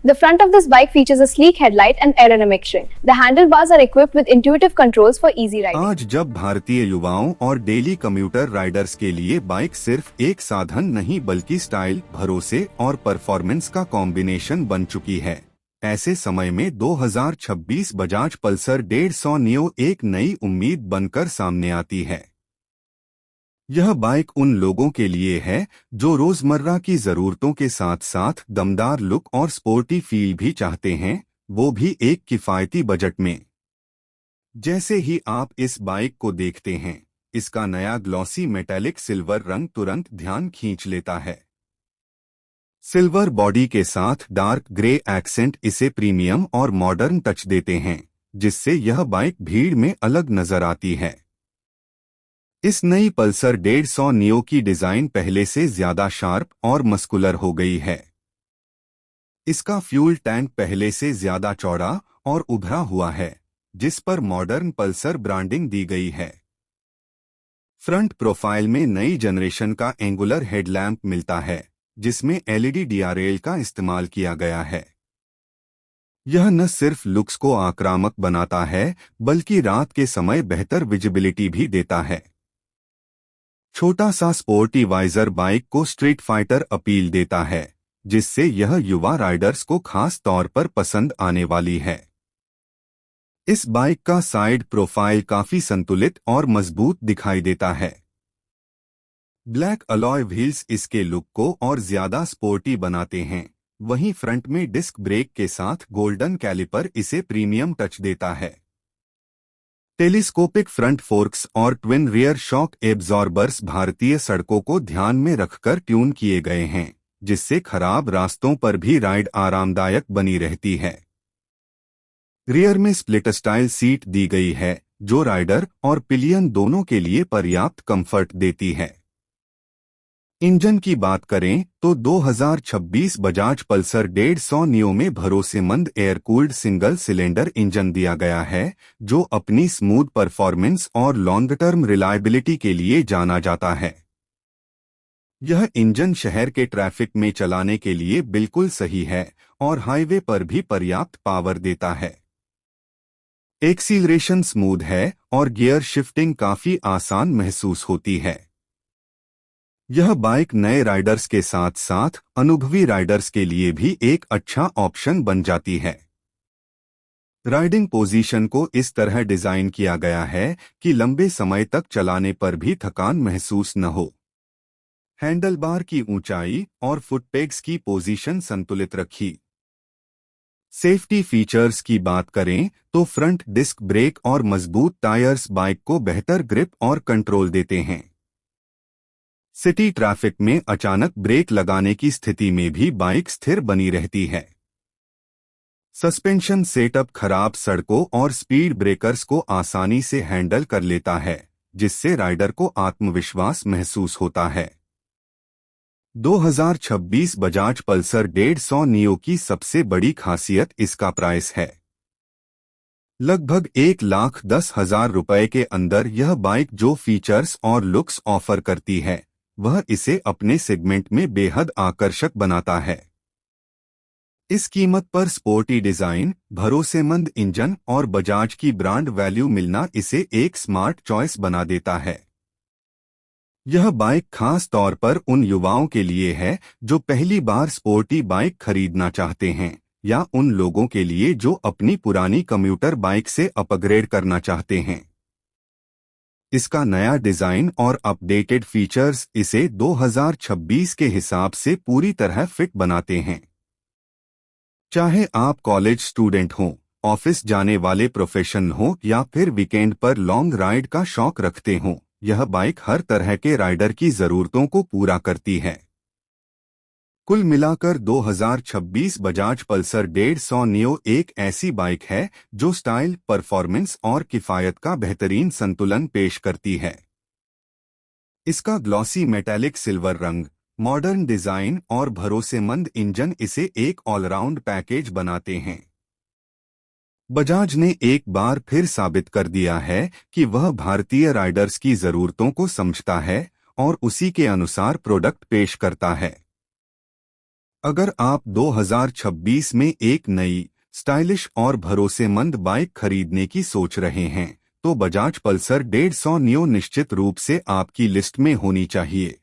The front of this bike features a sleek headlight and aerodynamic trim. The handlebars are equipped with intuitive controls for easy riding. आज जब भारतीय युवाओं और daily computer Riders के लिए bike सिर्फ एक साधन नहीं बल्कि स्टाइल, भरोसे और परफॉर्मेंस का कॉम्बिनेशन बन चुकी है, ऐसे समय में 2026 बजाज पल्सर 150 नियो एक नई उम्मीद बनकर सामने आती है। यह बाइक उन लोगों के लिए है जो रोजमर्रा की जरूरतों के साथ साथ दमदार लुक और स्पोर्टी फील भी चाहते हैं, वो भी एक किफायती बजट में। जैसे ही आप इस बाइक को देखते हैं, इसका नया ग्लॉसी मेटालिक सिल्वर रंग तुरंत ध्यान खींच लेता है। सिल्वर बॉडी के साथ डार्क ग्रे एक्सेंट इसे प्रीमियम और मॉडर्न टच देते हैं, जिससे यह बाइक भीड़ में अलग नजर आती है। इस नई पल्सर 150 नियो की डिजाइन पहले से ज्यादा शार्प और मस्कुलर हो गई है। इसका फ्यूल टैंक पहले से ज्यादा चौड़ा और उभरा हुआ है, जिस पर मॉडर्न पल्सर ब्रांडिंग दी गई है। फ्रंट प्रोफाइल में नई जनरेशन का एंगुलर हेडलैम्प मिलता है, जिसमें एलईडी डीआरएल का इस्तेमाल किया गया है। यह न सिर्फ लुक्स को आक्रामक बनाता है, बल्कि रात के समय बेहतर विजिबिलिटी भी देता है। छोटा सा स्पोर्टी वाइजर बाइक को स्ट्रीट फाइटर अपील देता है, जिससे यह युवा राइडर्स को खास तौर पर पसंद आने वाली है। इस बाइक का साइड प्रोफाइल काफी संतुलित और मजबूत दिखाई देता है। ब्लैक अलॉय व्हील्स इसके लुक को और ज्यादा स्पोर्टी बनाते हैं, वहीं फ्रंट में डिस्क ब्रेक के साथ गोल्डन कैलिपर इसे प्रीमियम टच देता है। टेलीस्कोपिक फ्रंट फोर्क्स और ट्विन रियर शॉक एब्जॉर्बर्स भारतीय सड़कों को ध्यान में रखकर ट्यून किए गए हैं, जिससे खराब रास्तों पर भी राइड आरामदायक बनी रहती है। रियर में स्प्लिट स्टाइल सीट दी गई है, जो राइडर और पिलियन दोनों के लिए पर्याप्त कंफर्ट देती है। इंजन की बात करें तो 2026 बजाज पल्सर 150 नियो में भरोसेमंद air cooled single cylinder engine दिया गया है, जो अपनी स्मूथ परफॉर्मेंस और लॉन्ग टर्म रिलायबिलिटी के लिए जाना जाता है। यह इंजन शहर के ट्रैफिक में चलाने के लिए बिल्कुल सही है और हाईवे पर भी पर्याप्त पावर देता है। एक्सीलरेशन स्मूथ है और गियर शिफ्टिंग काफी आसान महसूस होती है। यह बाइक नए राइडर्स के साथ साथ अनुभवी राइडर्स के लिए भी एक अच्छा ऑप्शन बन जाती है। राइडिंग पोजीशन को इस तरह डिजाइन किया गया है कि लंबे समय तक चलाने पर भी थकान महसूस न हो। हैंडलबार की ऊंचाई और फुटपेग्स की पोजीशन संतुलित रखी। सेफ्टी फीचर्स की बात करें तो फ्रंट डिस्क ब्रेक और मजबूत टायर्स बाइक को बेहतर ग्रिप और कंट्रोल देते हैं। सिटी ट्रैफिक में अचानक ब्रेक लगाने की स्थिति में भी बाइक स्थिर बनी रहती है। सस्पेंशन सेटअप खराब सड़कों और स्पीड ब्रेकर्स को आसानी से हैंडल कर लेता है, जिससे राइडर को आत्मविश्वास महसूस होता है। 2026 बजाज पल्सर 150 नियो की सबसे बड़ी खासियत इसका प्राइस है। लगभग 1,10,000 रुपए के अंदर यह बाइक जो फीचर्स और लुक्स ऑफर करती है, वह इसे अपने सेगमेंट में बेहद आकर्षक बनाता है। इस कीमत पर स्पोर्टी डिजाइन, भरोसेमंद इंजन और बजाज की ब्रांड वैल्यू मिलना इसे एक स्मार्ट चॉइस बना देता है। यह बाइक खास तौर पर उन युवाओं के लिए है जो पहली बार स्पोर्टी बाइक खरीदना चाहते हैं, या उन लोगों के लिए जो अपनी पुरानी कम्यूटर बाइक से अपग्रेड करना चाहते हैं। इसका नया डिजाइन और अपडेटेड फीचर्स इसे 2026 के हिसाब से पूरी तरह फिट बनाते हैं। चाहे आप कॉलेज स्टूडेंट हों, ऑफिस जाने वाले प्रोफेशनल हों या फिर वीकेंड पर लॉन्ग राइड का शौक रखते हों, यह बाइक हर तरह के राइडर की जरूरतों को पूरा करती है। कुल मिलाकर 2026 बजाज पल्सर 150 नियो एक ऐसी बाइक है जो स्टाइल, परफॉर्मेंस और किफायत का बेहतरीन संतुलन पेश करती है। इसका ग्लॉसी मेटालिक सिल्वर रंग, मॉडर्न डिजाइन और भरोसेमंद इंजन इसे एक ऑलराउंड पैकेज बनाते हैं। बजाज ने एक बार फिर साबित कर दिया है कि वह भारतीय राइडर्स की जरूरतों को समझता है और उसी के अनुसार प्रोडक्ट पेश करता है। अगर आप 2026 में एक नई, स्टाइलिश और भरोसेमंद बाइक खरीदने की सोच रहे हैं, तो बजाज पल्सर 150 नियो निश्चित रूप से आपकी लिस्ट में होनी चाहिए।